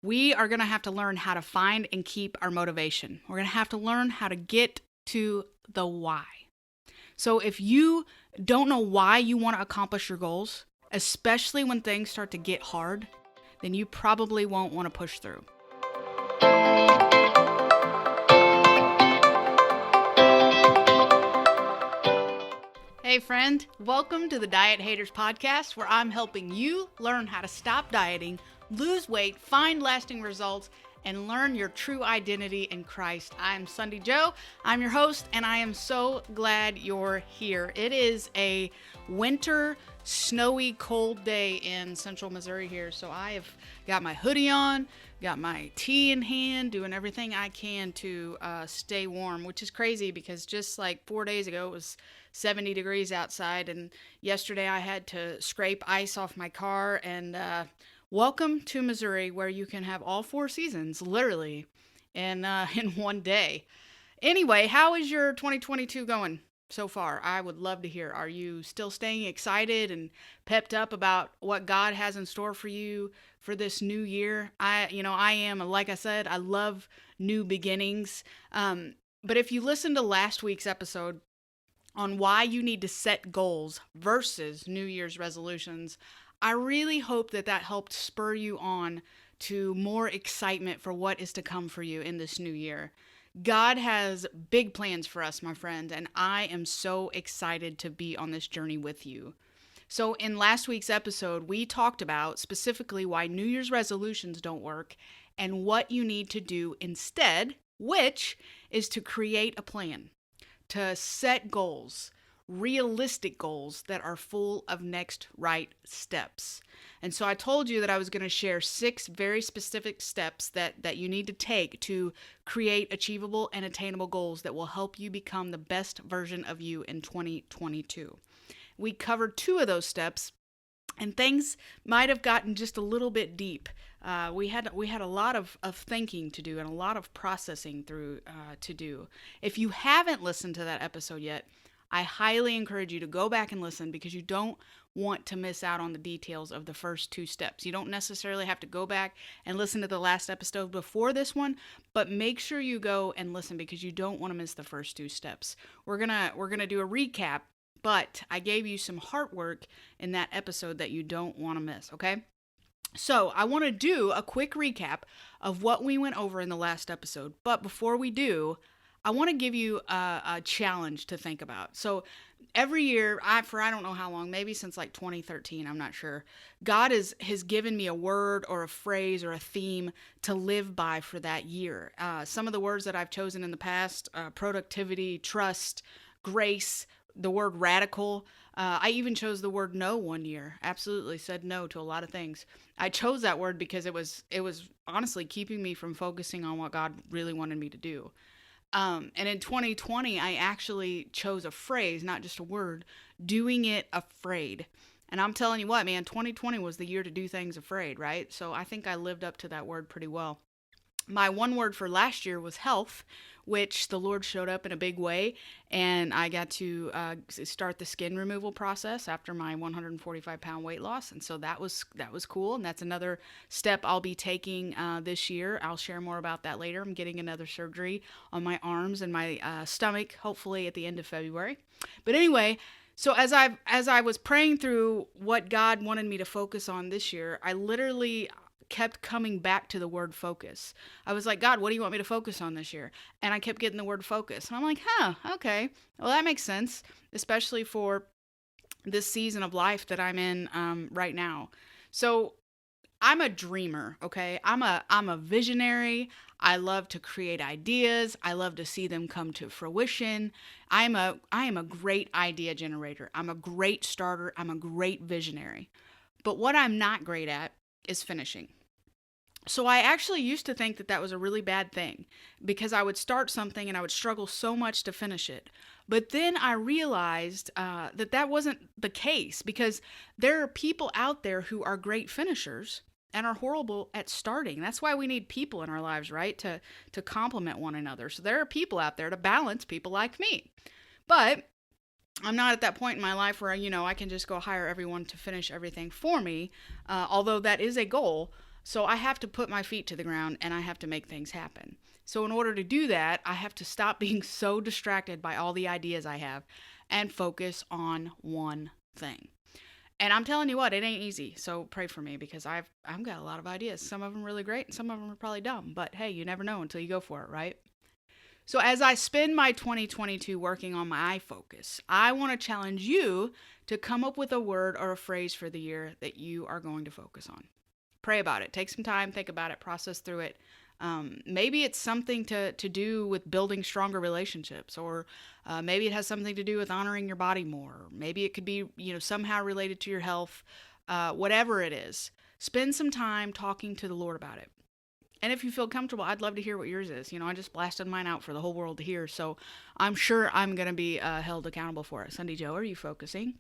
we are going to have to learn how to find and keep our motivation. We're going to have to learn how to get to the why. So if you don't know why you want to accomplish your goals, especially when things start to get hard, then you probably won't want to push through. Hey friend, welcome to the Diet Haters Podcast, where I'm helping you learn how to stop dieting, lose weight, find lasting results, and learn your true identity in Christ. I'm Sunday Joe. I'm your host, and I am so glad you're here. It is a winter, snowy, cold day in central Missouri here, so I have got my hoodie on, got my tea in hand, doing everything I can to stay warm, which is crazy because just like 4 days ago, it was 70 degrees outside, and yesterday I had to scrape ice off my car, and welcome to Missouri, where you can have all 4 seasons, literally, in one day. Anyway, how is your 2022 going so far? I would love to hear. Are you still staying excited and pepped up about what God has in store for you for this new year? I am. Like I said, I love new beginnings. But if you listen to last week's episode on why you need to set goals versus New Year's resolutions, I really hope that helped spur you on to more excitement for what is to come for you in this new year. God has big plans for us, my friend, and I am so excited to be on this journey with you. So in last week's episode, we talked about specifically why New Year's resolutions don't work and what you need to do instead, which is to create a plan, to set goals, realistic goals that are full of next right steps. And so I told you that I was going to share 6 very specific steps that you need to take to create achievable and attainable goals that will help you become the best version of you in 2022. We covered 2 of those steps, and things might have gotten just a little bit deep. We had a lot of thinking to do and a lot of processing through to do. If you haven't listened to that episode yet, I highly encourage you to go back and listen, because you don't want to miss out on the details of the first 2 steps. You don't necessarily have to go back and listen to the last episode before this one, but make sure you go and listen, because you don't want to miss the first 2 steps. We're gonna do a recap, but I gave you some heart work in that episode that you don't want to miss, okay? So I want to do a quick recap of what we went over in the last episode. But before we do, I want to give you a challenge to think about. So every year, I don't know how long, maybe since like 2013, I'm not sure, God has given me a word or a phrase or a theme to live by for that year. Some of the words that I've chosen in the past, productivity, trust, grace, the word radical. I even chose the word no one year. Absolutely said no to a lot of things. I chose that word because it was honestly keeping me from focusing on what God really wanted me to do. And in 2020, I actually chose a phrase, not just a word, doing it afraid. And I'm telling you what, man, 2020 was the year to do things afraid, right? So I think I lived up to that word pretty well. My one word for last year was health, which the Lord showed up in a big way, and I got to start the skin removal process after my 145-pound weight loss, and so that was cool, and that's another step I'll be taking this year. I'll share more about that later. I'm getting another surgery on my arms and my stomach, hopefully at the end of February. But anyway, so as I was praying through what God wanted me to focus on this year, I literally kept coming back to the word focus. I was like, God, what do you want me to focus on this year? And I kept getting the word focus. And I'm like, okay. Well, that makes sense, especially for this season of life that I'm in right now. So I'm a dreamer, okay? I'm a visionary. I love to create ideas. I love to see them come to fruition. I am a great idea generator. I'm a great starter. I'm a great visionary. But what I'm not great at is finishing. So I actually used to think that was a really bad thing, because I would start something and I would struggle so much to finish it. But then I realized that wasn't the case, because there are people out there who are great finishers and are horrible at starting. That's why we need people in our lives, right? To complement one another. So there are people out there to balance people like me. But I'm not at that point in my life where, I can just go hire everyone to finish everything for me, although that is a goal. So I have to put my feet to the ground and I have to make things happen. So in order to do that, I have to stop being so distracted by all the ideas I have and focus on one thing. And I'm telling you what, it ain't easy. So pray for me because I've got a lot of ideas. Some of them really great and some of them are probably dumb. But hey, you never know until you go for it, right? So as I spend my 2022 working on my focus, I want to challenge you to come up with a word or a phrase for the year that you are going to focus on. Pray about it. Take some time, think about it, process through it. Maybe it's something to do with building stronger relationships, or maybe it has something to do with honoring your body more. Maybe it could be, somehow related to your health. Whatever it is, spend some time talking to the Lord about it. And if you feel comfortable, I'd love to hear what yours is. I just blasted mine out for the whole world to hear, so I'm sure I'm going to be held accountable for it. Sunday Joe, are you focusing?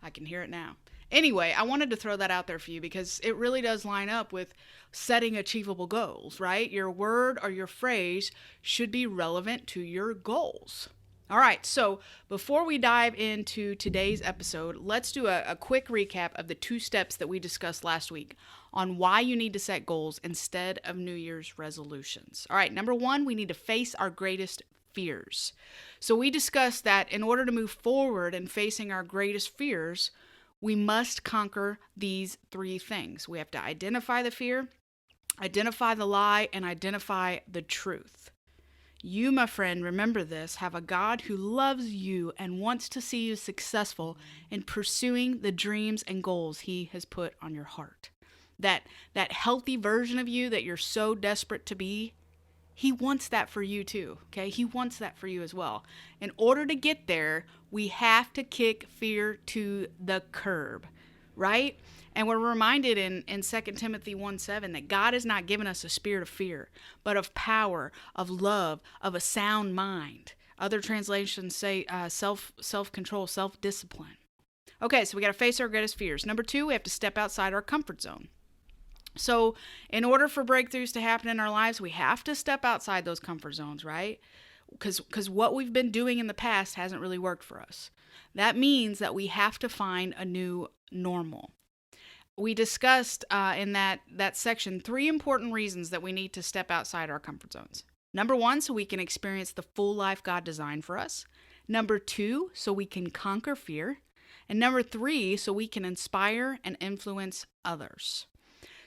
I can hear it now. Anyway, I wanted to throw that out there for you because it really does line up with setting achievable goals, right? Your word or your phrase should be relevant to your goals. All right, so before we dive into today's episode, let's do a quick recap of the 2 steps that we discussed last week on why you need to set goals instead of New Year's resolutions. All right, number 1, we need to face our greatest fears. So we discussed that in order to move forward in facing our greatest fears, we must conquer these 3 things. We have to identify the fear, identify the lie, and identify the truth. You, my friend, remember this, have a God who loves you and wants to see you successful in pursuing the dreams and goals he has put on your heart. That healthy version of you that you're so desperate to be, he wants that for you too, okay? He wants that for you as well. In order to get there, we have to kick fear to the curb, right? And we're reminded in 2 Timothy 1:7 that God has not given us a spirit of fear, but of power, of love, of a sound mind. Other translations say self-control, self-discipline. Okay, so we got to face our greatest fears. Number 2, we have to step outside our comfort zone. So in order for breakthroughs to happen in our lives, we have to step outside those comfort zones, right? Because what we've been doing in the past hasn't really worked for us. That means that we have to find a new normal. We discussed in that section 3 important reasons that we need to step outside our comfort zones. Number 1, so we can experience the full life God designed for us. Number 2, so we can conquer fear. And number 3, so we can inspire and influence others.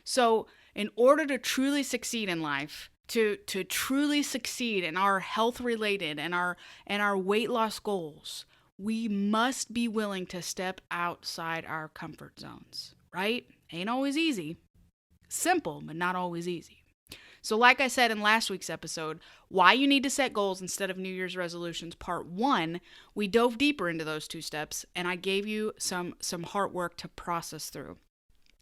So in order to truly succeed in life, to truly succeed in our health-related and our weight loss goals, we must be willing to step outside our comfort zones, right? Ain't always easy. Simple, but not always easy. So like I said in last week's episode, why you need to set goals instead of New Year's resolutions, part 1, we dove deeper into those 2 steps, and I gave you some heart work to process through.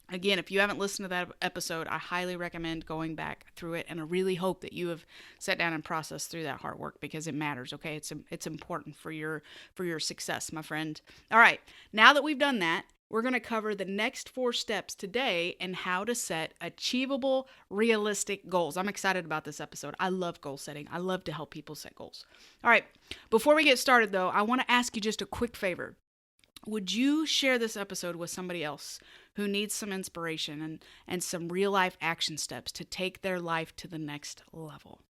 Again, if you haven't listened to that episode, I highly recommend going back through it, and I really hope that you have sat down and processed through that hard work because it matters, okay? It's important for your success, my friend. All right, now that we've done that, we're going to cover the next 4 steps today and how to set achievable, realistic goals. I'm excited about this episode. I love goal setting. I love to help people set goals. All right, before we get started, though, I want to ask you just a quick favor. Would you share this episode with somebody else who needs some inspiration and some real-life action steps to take their life to the next level?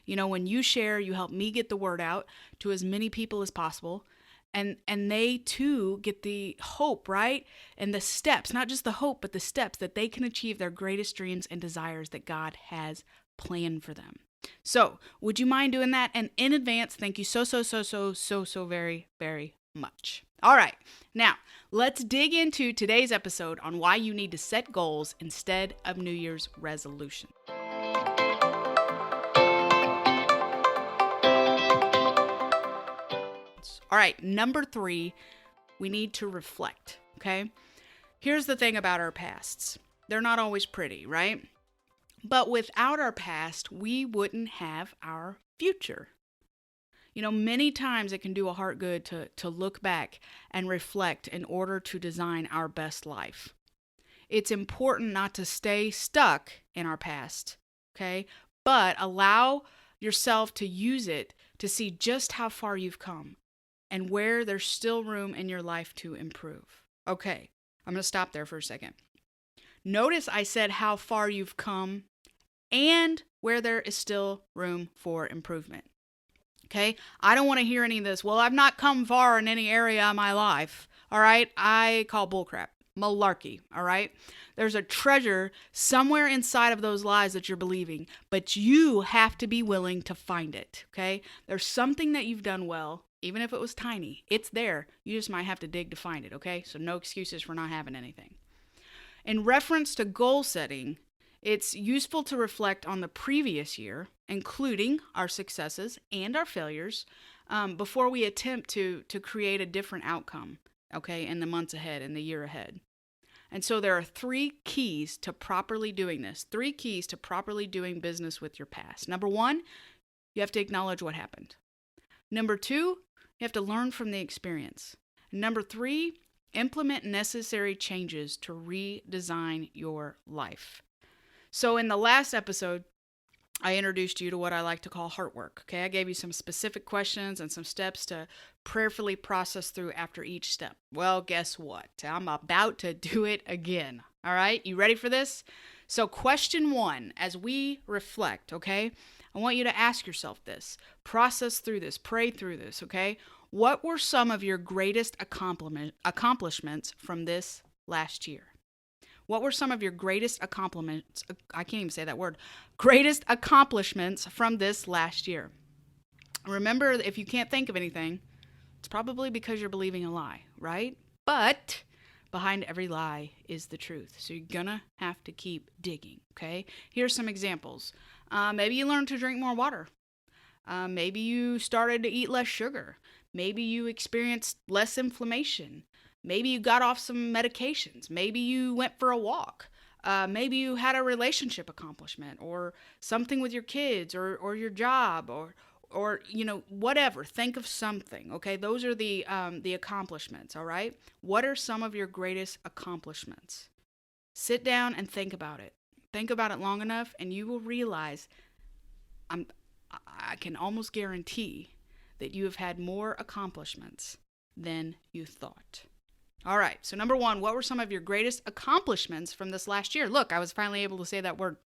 When you share, you help me get the word out to as many people as possible, and they too get the hope, right? And the steps, not just the hope, but the steps that they can achieve their greatest dreams and desires that God has planned for them. So, would you mind doing that? And in advance, thank you so very, very much. All right, now let's dig into today's episode on why you need to set goals instead of New Year's resolution. All right, number 3, we need to reflect, okay? Here's the thing about our pasts. They're not always pretty, right? But without our past, we wouldn't have our future. Many times it can do a heart good to look back and reflect in order to design our best life. It's important not to stay stuck in our past, okay? But allow yourself to use it to see just how far you've come and where there's still room in your life to improve. Okay, I'm going to stop there for a second. Notice I said how far you've come and where there is still room for improvement. Okay? I don't want to hear any of this. Well, I've not come far in any area of my life. All right? I call bullcrap. Malarkey. All right? There's a treasure somewhere inside of those lies that you're believing, but you have to be willing to find it. Okay? There's something that you've done well, even if it was tiny. It's there. You just might have to dig to find it. Okay? So no excuses for not having anything. In reference to goal setting, it's useful to reflect on the previous year, including our successes and our failures, before we attempt to create a different outcome, okay, in the months ahead, in the year ahead. And so there are 3 keys to properly doing this, 3 keys to properly doing business with your past. Number 1, you have to acknowledge what happened. Number 2, you have to learn from the experience. Number 3, implement necessary changes to redesign your life. So in the last episode, I introduced you to what I like to call heart work. Okay, I gave you some specific questions and some steps to prayerfully process through after each step. Well, guess what? I'm about to do it again. All right, you ready for this? So question 1, as we reflect, okay, I want you to ask yourself this, process through this, pray through this, okay? What were some of your greatest accomplishments from this last year? What were some of your greatest accomplishments? I can't even say that word. Greatest accomplishments from this last year. Remember, if you can't think of anything, it's probably because you're believing a lie, right? But behind every lie is the truth. So you're going to have to keep digging, okay? Here's some examples. Maybe you learned to drink more water. Maybe you started to eat less sugar. Maybe you experienced less inflammation. Maybe you got off some medications. Maybe you went for a walk. Maybe you had a relationship accomplishment or something with your kids or your job or you know, whatever. Think of something, okay? Those are the accomplishments, all right? What are some of your greatest accomplishments? Sit down and think about it. Think about it long enough and you will realize I can almost guarantee that you have had more accomplishments than you thought. All right, so number 1, what were some of your greatest accomplishments from this last year? Look, I was finally able to say that word.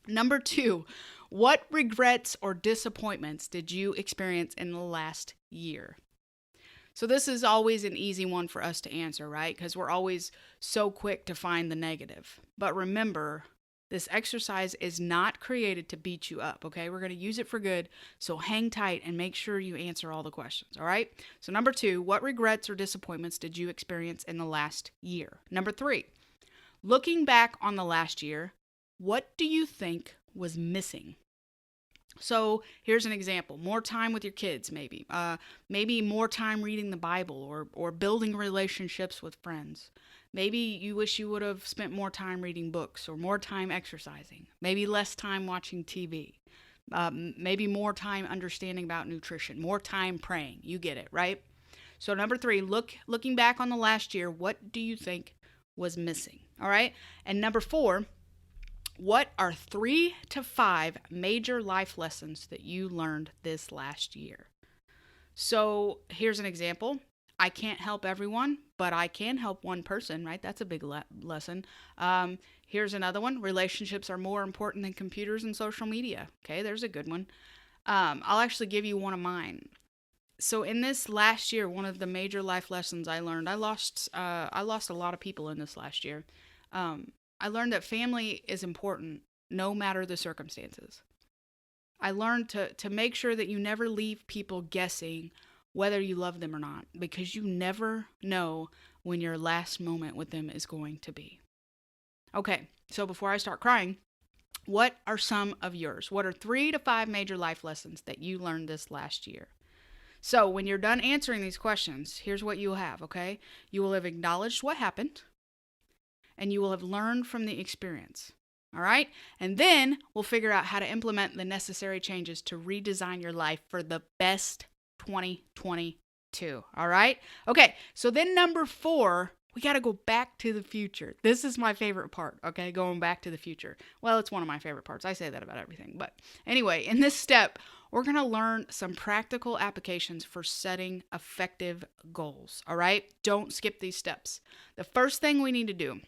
Number 2, what regrets or disappointments did you experience in the last year? So this is always an easy one for us to answer, right? Because we're always so quick to find the negative. But remember, this exercise is not created to beat you up, okay? We're going to use it for good, so hang tight and make sure you answer all the questions, all right? So number 2, what regrets or disappointments did you experience in the last year? Number 3, looking back on the last year, what do you think was missing? So here's an example. More time with your kids, maybe. Maybe more time reading the Bible or building relationships with friends. Maybe you wish you would have spent more time reading books or more time exercising. Maybe less time watching TV. Maybe more time understanding about nutrition. More time praying. You get it, right? So number 3, looking back on the last year, what do you think was missing? All right? And number 4, what are 3 to 5 major life lessons that you learned this last year? So here's an example. I can't help everyone, but I can help one person, right? That's a big lesson. Here's another one. Relationships are more important than computers and social media. Okay, there's a good one. I'll actually give you one of mine. So in this last year, one of the major life lessons I learned, I lost a lot of people in this last year. I learned that family is important no matter the circumstances. I learned to make sure that you never leave people guessing whether you love them or not, because you never know when your last moment with them is going to be. Okay, so before I start crying, what are some of yours? What are 3 to 5 major life lessons that you learned this last year? So when you're done answering these questions, here's what you'll have, okay? You will have acknowledged what happened, and you will have learned from the experience. All right? And then we'll figure out how to implement the necessary changes to redesign your life for the best 2022. All right? Okay, so then number 4, we got to go back to the future. This is my favorite part, okay? Going back to the future. Well, it's one of my favorite parts. I say that about everything. But anyway, in this step, we're going to learn some practical applications for setting effective goals. All right? Don't skip these steps. The first thing we need to do,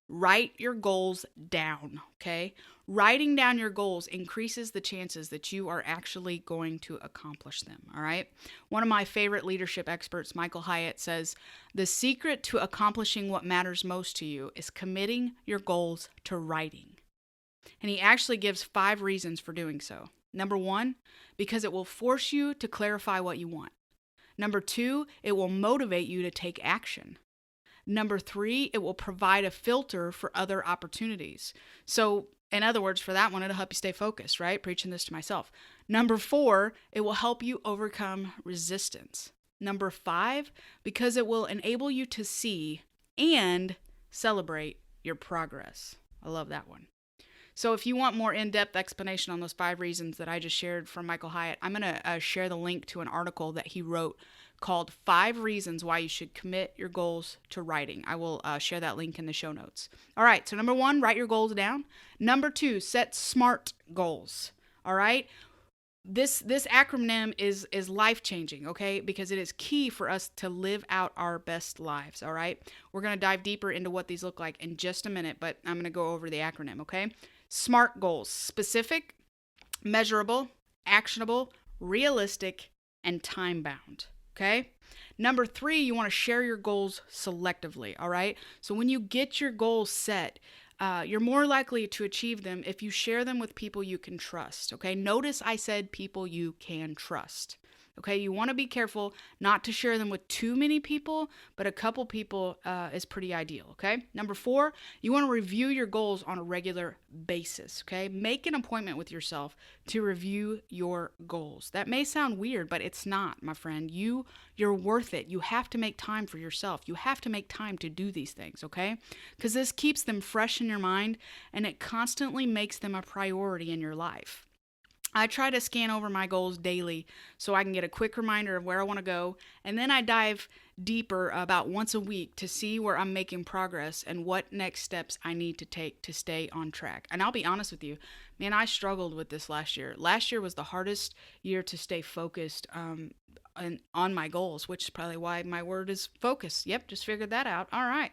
write your goals down, okay? Writing down your goals increases the chances that you are actually going to accomplish them, all right? One of my favorite leadership experts, Michael Hyatt, says, the secret to accomplishing what matters most to you is committing your goals to writing. And he actually gives 5 reasons for doing so. Number 1, because it will force you to clarify what you want. Number 2, it will motivate you to take action. Number 3, it will provide a filter for other opportunities. So, in other words, for that one, it'll help you stay focused, right? Preaching this to myself. Number 4, it will help you overcome resistance. Number 5, because it will enable you to see and celebrate your progress. I love that one. So if you want more in-depth explanation on those 5 reasons that I just shared from Michael Hyatt, I'm going to share the link to an article that he wrote called 5 Reasons Why You Should Commit Your Goals to Writing. I will share that link in the show notes. All right, so number 1, write your goals down. Number 2, set SMART goals. All right? This acronym is life-changing, okay? Because it is key for us to live out our best lives, all right? We're going to dive deeper into what these look like in just a minute, but I'm going to go over the acronym, okay? SMART goals: specific, measurable, actionable, realistic, and time-bound, okay? Number 3, you want to share your goals selectively, all right? So when you get your goals set, you're more likely to achieve them if you share them with people you can trust, okay? Notice I said people you can trust, okay? You want to be careful not to share them with too many people, but a couple people is pretty ideal, okay? Number 4, you want to review your goals on a regular basis, okay? Make an appointment with yourself to review your goals. That may sound weird, but it's not, my friend. You're worth it. You have to make time for yourself. You have to make time to do these things, okay? Because this keeps them fresh in your mind, and it constantly makes them a priority in your life. I try to scan over my goals daily so I can get a quick reminder of where I want to go, and then I dive deeper about once a week to see where I'm making progress and what next steps I need to take to stay on track. And I'll be honest with you, man, I struggled with this last year. Last year was the hardest year to stay focused on my goals, which is probably why my word is focus. Yep, just figured that out. All right.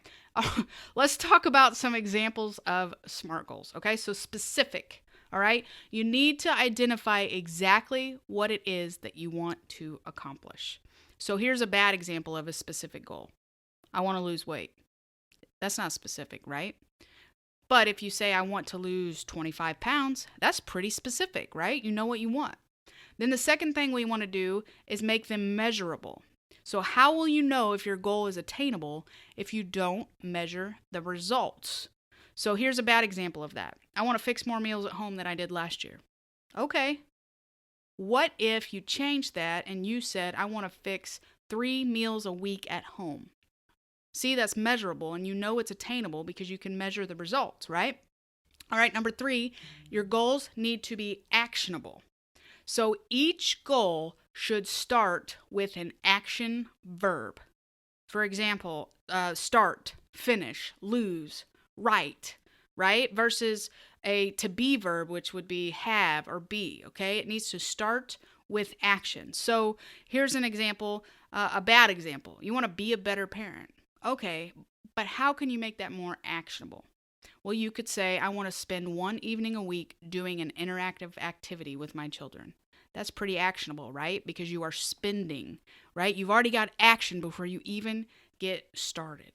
Let's talk about some examples of SMART goals. Okay, so specific. All right, you need to identify exactly what it is that you want to accomplish. So here's a bad example of a specific goal. I want to lose weight. That's not specific, right? But if you say I want to lose 25 pounds, that's pretty specific, right? You know what you want. Then the second thing we want to do is make them measurable. So how will you know if your goal is attainable if you don't measure the results? So here's a bad example of that. I want to fix more meals at home than I did last year. Okay. What if you changed that and you said, I want to fix 3 meals a week at home? See, that's measurable, and you know it's attainable because you can measure the results, right? All right, number 3, your goals need to be actionable. So each goal should start with an action verb. For example, start, finish, lose, write, right? Versus a to be verb, which would be have or be, okay? It needs to start with action. So here's an example, a bad example. You want to be a better parent. Okay, but how can you make that more actionable? Well, you could say, I want to spend 1 evening a week doing an interactive activity with my children. That's pretty actionable, right? Because you are spending, right? You've already got action before you even get started.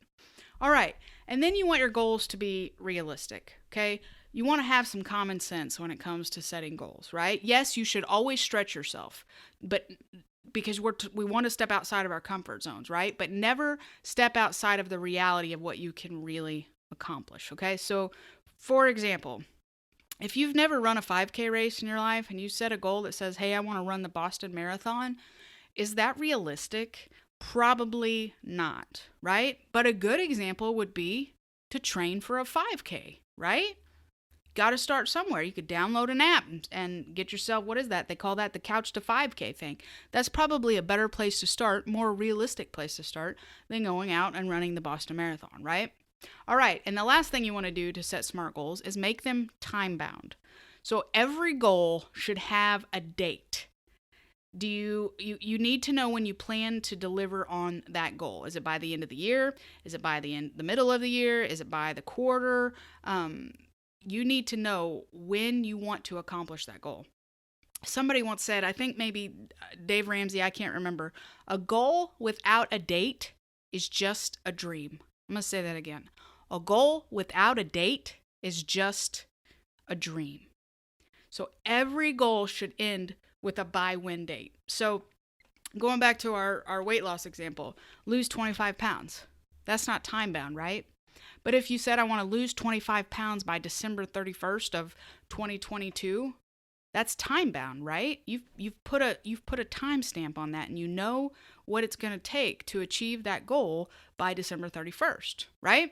All right, and then you want your goals to be realistic, okay? You want to have some common sense when it comes to setting goals, right? Yes, you should always stretch yourself, but because we want to step outside of our comfort zones, right? But never step outside of the reality of what you can really accomplish, okay? So, for example, if you've never run a 5K race in your life and you set a goal that says, hey, I want to run the Boston Marathon, is that realistic? Probably not, right? But a good example would be to train for a 5K, right? Got to start somewhere. You could download an app and get yourself, what is that? They call that the couch to 5K thing. That's probably a better place to start, more realistic place to start than going out and running the Boston Marathon, right? All right, and the last thing you want to do to set SMART goals is make them time-bound. So every goal should have a date. Do you need to know when you plan to deliver on that goal? Is it by the end of the year? Is it by the middle of the year? Is it by the quarter? You need to know when you want to accomplish that goal. Somebody once said, I think maybe Dave Ramsey, I can't remember, a goal without a date is just a dream. I'm going to say that again. A goal without a date is just a dream. So every goal should end with a by-when date. So going back to our weight loss example, lose 25 pounds. That's not time-bound, right? But if you said, I want to lose 25 pounds by December 31st of 2022, that's time-bound, right? You've put a timestamp on that, and you know what it's going to take to achieve that goal by December 31st, right?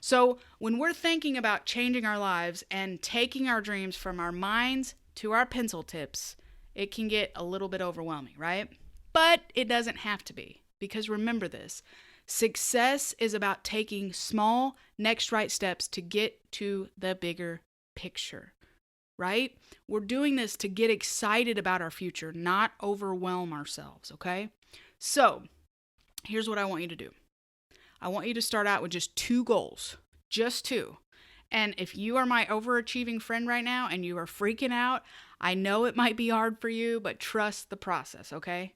So when we're thinking about changing our lives and taking our dreams from our minds to our pencil tips, it can get a little bit overwhelming, right? But it doesn't have to be, because remember this, success is about taking small next right steps to get to the bigger picture, right? We're doing this to get excited about our future, not overwhelm ourselves, okay? So here's what I want you to do. I want you to start out with just 2 goals, just 2. And if you are my overachieving friend right now and you are freaking out, I know it might be hard for you, but trust the process, okay?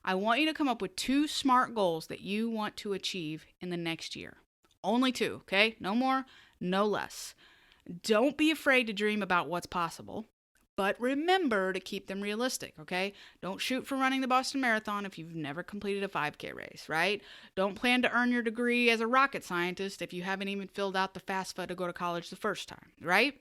I want you to come up with 2 SMART goals that you want to achieve in the next year. Only 2, okay? No more, no less. Don't be afraid to dream about what's possible, but remember to keep them realistic, okay? Don't shoot for running the Boston Marathon if you've never completed a 5K race, right? Don't plan to earn your degree as a rocket scientist if you haven't even filled out the FAFSA to go to college the first time, right?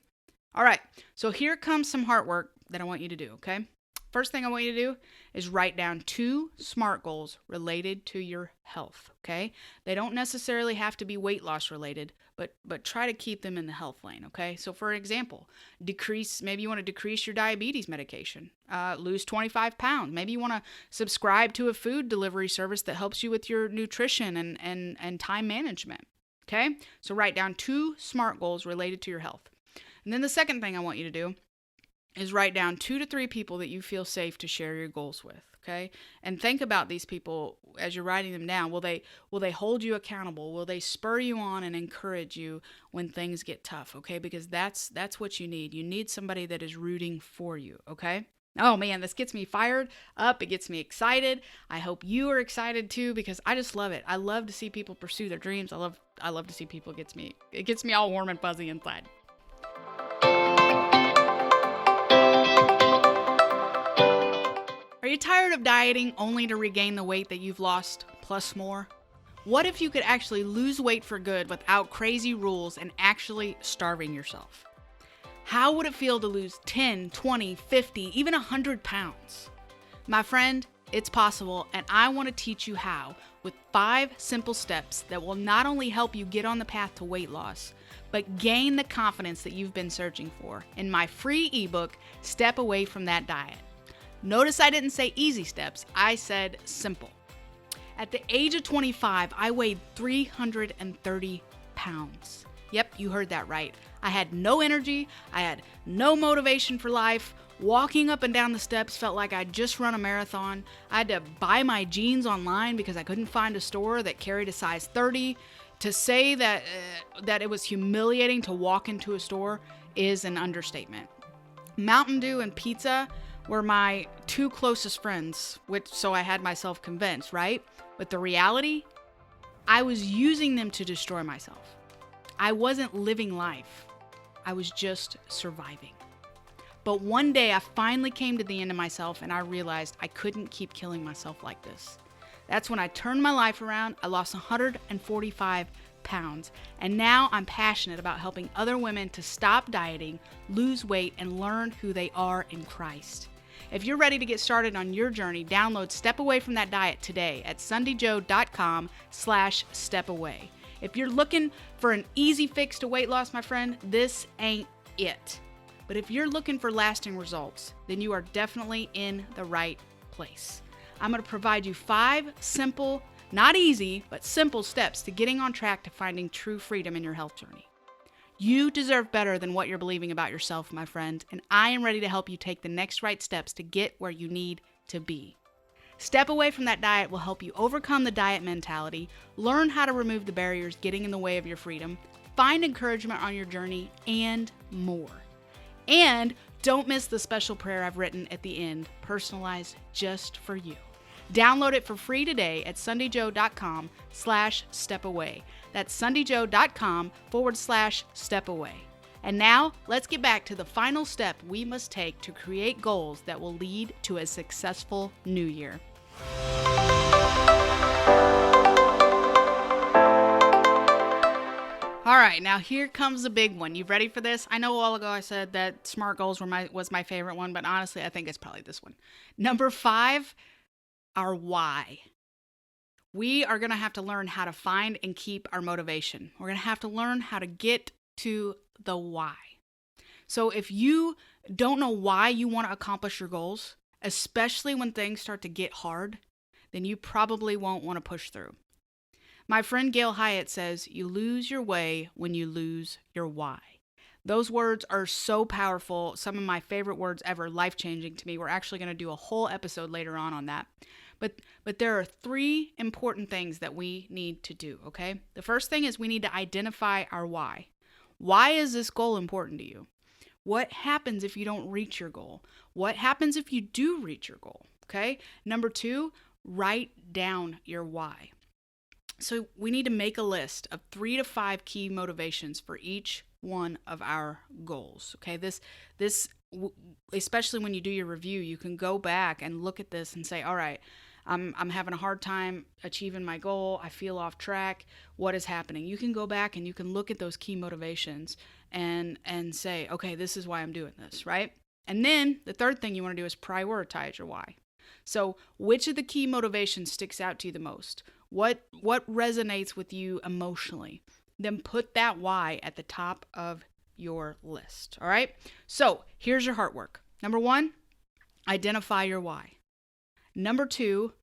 All right, so here comes some heart work that I want you to do, okay? First thing I want you to do is write down 2 SMART goals related to your health, okay? They don't necessarily have to be weight loss related, but try to keep them in the health lane, okay? So for example, maybe you want to decrease your diabetes medication, lose 25 pounds. Maybe you want to subscribe to a food delivery service that helps you with your nutrition and time management, okay? So write down 2 SMART goals related to your health. And then the second thing I want you to do is write down 2 to 3 people that you feel safe to share your goals with, okay? And think about these people as you're writing them down. Will they hold you accountable? Will they spur you on and encourage you when things get tough, okay? Because that's what you need. You need somebody that is rooting for you, okay? Oh man, this gets me fired up. It gets me excited. I hope you are excited too, because I just love it. I love to see people pursue their dreams. I love to see people. It gets me all warm and fuzzy inside. Are you tired of dieting only to regain the weight that you've lost, plus more? What if you could actually lose weight for good without crazy rules and actually starving yourself? How would it feel to lose 10, 20, 50, even 100 pounds? My friend, it's possible, and I want to teach you how with 5 simple steps that will not only help you get on the path to weight loss, but gain the confidence that you've been searching for in my free ebook, Step Away from That Diet. Notice I didn't say easy steps, I said simple. At the age of 25, I weighed 330 pounds. Yep, you heard that right. I had no energy, I had no motivation for life. Walking up and down the steps felt like I'd just run a marathon. I had to buy my jeans online because I couldn't find a store that carried a size 30. To say that it was humiliating to walk into a store is an understatement. Mountain Dew and pizza were my 2 closest friends, so I had myself convinced, right? But the reality, I was using them to destroy myself. I wasn't living life. I was just surviving. But one day I finally came to the end of myself and I realized I couldn't keep killing myself like this. That's when I turned my life around. I lost 145 pounds. And now I'm passionate about helping other women to stop dieting, lose weight, and learn who they are in Christ. If you're ready to get started on your journey, download Step Away from That Diet today at sundayjoe.com/stepaway. If you're looking for an easy fix to weight loss, my friend, this ain't it. But if you're looking for lasting results, then you are definitely in the right place. I'm going to provide you 5 simple, not easy, but simple steps to getting on track to finding true freedom in your health journey. You deserve better than what you're believing about yourself, my friend, and I am ready to help you take the next right steps to get where you need to be. Step away from that diet will help you overcome the diet mentality, learn how to remove the barriers getting in the way of your freedom, find encouragement on your journey, and more. And don't miss the special prayer I've written at the end, personalized just for you. Download it for free today at sundayjoe.com/stepaway. That's sundayjoe.com/stepaway. And now, let's get back to the final step we must take to create goals that will lead to a successful new year. All right, now here comes the big one. You ready for this? I know a while ago I said that SMART goals was my favorite one, but honestly, I think it's probably this one. Number 5, our why. We are going to have to learn how to find and keep our motivation. We're going to have to learn how to get to the why. So if you don't know why you want to accomplish your goals, especially when things start to get hard, then you probably won't want to push through. My friend Gail Hyatt says, you lose your way when you lose your why. Those words are so powerful. Some of my favorite words ever, life-changing to me. We're actually going to do a whole episode later on that. But there are 3 important things that we need to do, okay? The first thing is we need to identify our why. Why is this goal important to you? What happens if you don't reach your goal? What happens if you do reach your goal, okay? Number 2, write down your why. So we need to make a list of 3 to 5 key motivations for each one of our goals. Okay, this especially when you do your review, you can go back and look at this and say, all right, I'm having a hard time achieving my goal. I feel off track. What is happening? You can go back and you can look at those key motivations and say, okay, this is why I'm doing this, right? And then the third thing you want to do is prioritize your why. So which of the key motivations sticks out to you the most? What resonates with you emotionally? Then put that why at the top of your list, all right? So here's your heart work. Number 1, identify your why. Number 2,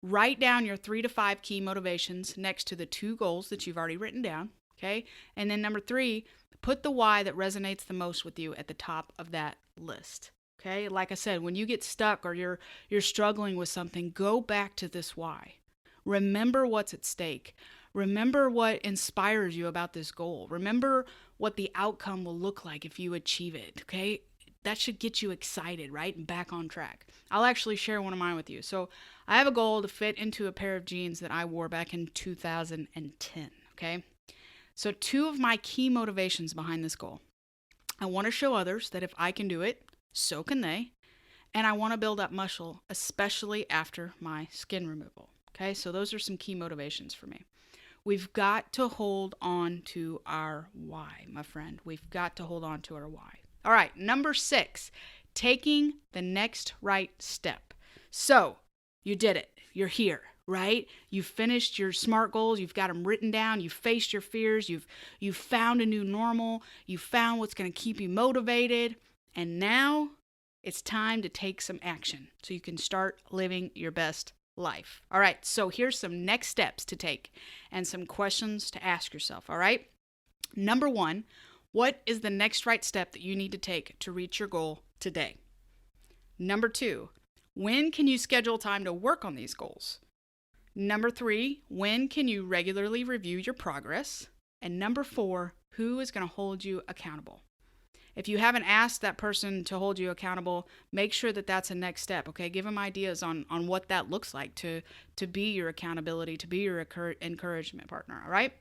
write down your 3 to 5 key motivations next to the 2 goals that you've already written down, okay? And then number 3, put the why that resonates the most with you at the top of that list. Okay, like I said, when you get stuck or you're struggling with something, go back to this why. Remember what's at stake. Remember what inspires you about this goal. Remember what the outcome will look like if you achieve it, okay? That should get you excited, right? And back on track. I'll actually share one of mine with you. So I have a goal to fit into a pair of jeans that I wore back in 2010, okay? So 2 of my key motivations behind this goal. I want to show others that if I can do it, so can they. And I want to build up muscle, especially after my skin removal. Okay, so those are some key motivations for me. We've got to hold on to our why, my friend. We've got to hold on to our why. All right, number 6, taking the next right step. So you did it. You're here, right? You've finished your SMART goals. You've got them written down. You've faced your fears. You've found a new normal. You've found what's going to keep you motivated. And now it's time to take some action so you can start living your best life. All right, so here's some next steps to take and some questions to ask yourself, all right? Number 1, what is the next right step that you need to take to reach your goal today? Number 2, when can you schedule time to work on these goals? Number 3, when can you regularly review your progress? And number 4, who is going to hold you accountable? If you haven't asked that person to hold you accountable, make sure that that's a next step, okay? Give them ideas on what that looks like to be your accountability, to be your encouragement partner, all right?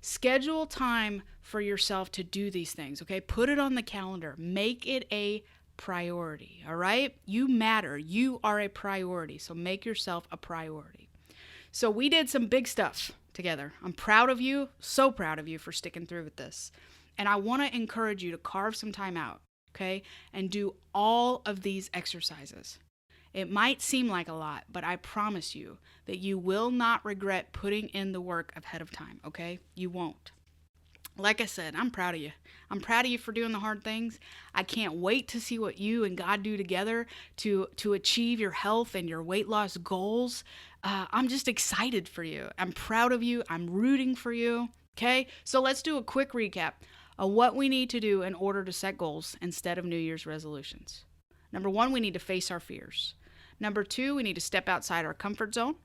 Schedule time for yourself to do these things, okay? Put it on the calendar. Make it a priority, all right? You matter. You are a priority, so make yourself a priority. So we did some big stuff together. I'm proud of you, so proud of you for sticking through with this. And I want to encourage you to carve some time out, okay, and do all of these exercises. It might seem like a lot, but I promise you that you will not regret putting in the work ahead of time, okay? You won't. Like I said, I'm proud of you. I'm proud of you for doing the hard things. I can't wait to see what you and God do together to achieve your health and your weight loss goals. I'm just excited for you. I'm proud of you. I'm rooting for you, okay? So let's do a quick recap of what we need to do in order to set goals instead of New Year's resolutions. Number 1, we need to face our fears. Number 2, we need to step outside our comfort zone.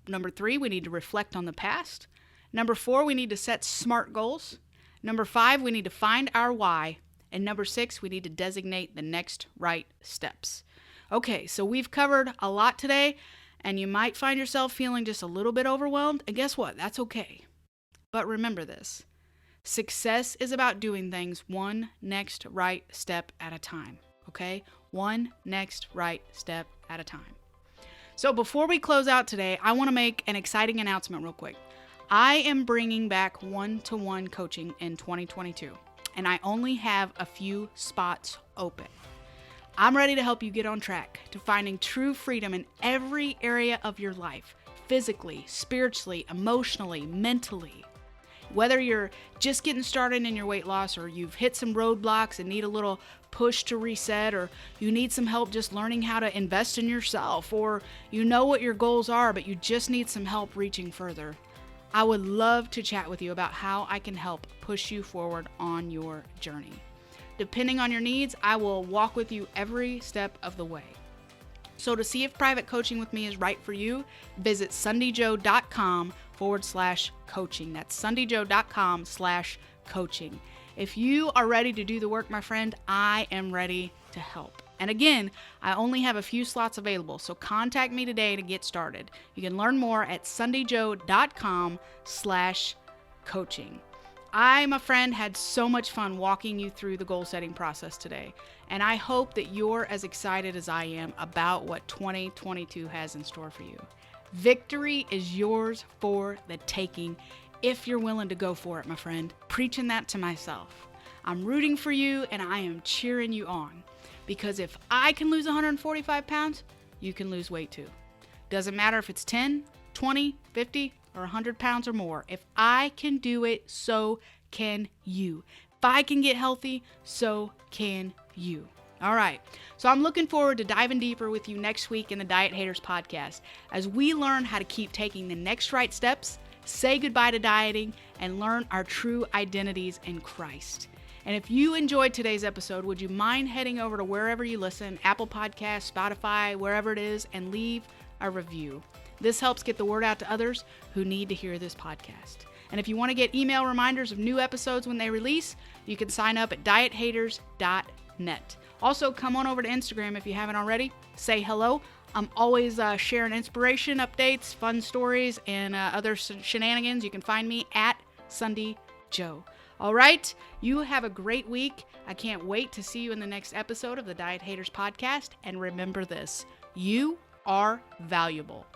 Number 3, we need to reflect on the past. Number 4, we need to set SMART goals. Number 5, we need to find our why. And number 6, we need to designate the next right steps. Okay, so we've covered a lot today, and you might find yourself feeling just a little bit overwhelmed. And guess what? That's okay. But remember this. Success is about doing things one next right step at a time. Okay? One next right step at a time. So before we close out today, I want to make an exciting announcement real quick. I am bringing back one-to-one coaching in 2022, and I only have a few spots open. I'm ready to help you get on track to finding true freedom in every area of your life, physically, spiritually, emotionally, mentally. Whether you're just getting started in your weight loss, or you've hit some roadblocks and need a little push to reset, or you need some help just learning how to invest in yourself, or you know what your goals are, but you just need some help reaching further, I would love to chat with you about how I can help push you forward on your journey. Depending on your needs, I will walk with you every step of the way. So to see if private coaching with me is right for you, visit sundayjoe.com/coaching. That's sundayjoe.com/coaching. If you are ready to do the work, my friend, I am ready to help. And again, I only have a few slots available, so contact me today to get started. You can learn more at sundayjoe.com/coaching. I, my friend, had so much fun walking you through the goal setting process today, and I hope that you're as excited as I am about what 2022 has in store for you. Victory is yours for the taking if you're willing to go for it, my friend. Preaching that to myself. I'm rooting for you, and I am cheering you on, because if I can lose 145 pounds, you can lose weight too. Doesn't matter if it's 10, 20, 50, or 100 pounds or more. If I can do it, so can you. If I can get healthy, so can you. All right. So I'm looking forward to diving deeper with you next week in the Diet Haters podcast as we learn how to keep taking the next right steps, say goodbye to dieting, and learn our true identities in Christ. And if you enjoyed today's episode, would you mind heading over to wherever you listen, Apple Podcasts, Spotify, wherever it is, and leave a review. This helps get the word out to others who need to hear this podcast. And if you want to get email reminders of new episodes when they release, you can sign up at diethaters.net. Also, come on over to Instagram if you haven't already. Say hello. I'm always sharing inspiration, updates, fun stories, and other shenanigans. You can find me at Sunday Joe. All right, you have a great week. I can't wait to see you in the next episode of the Diet Haters podcast. And remember this, you are valuable.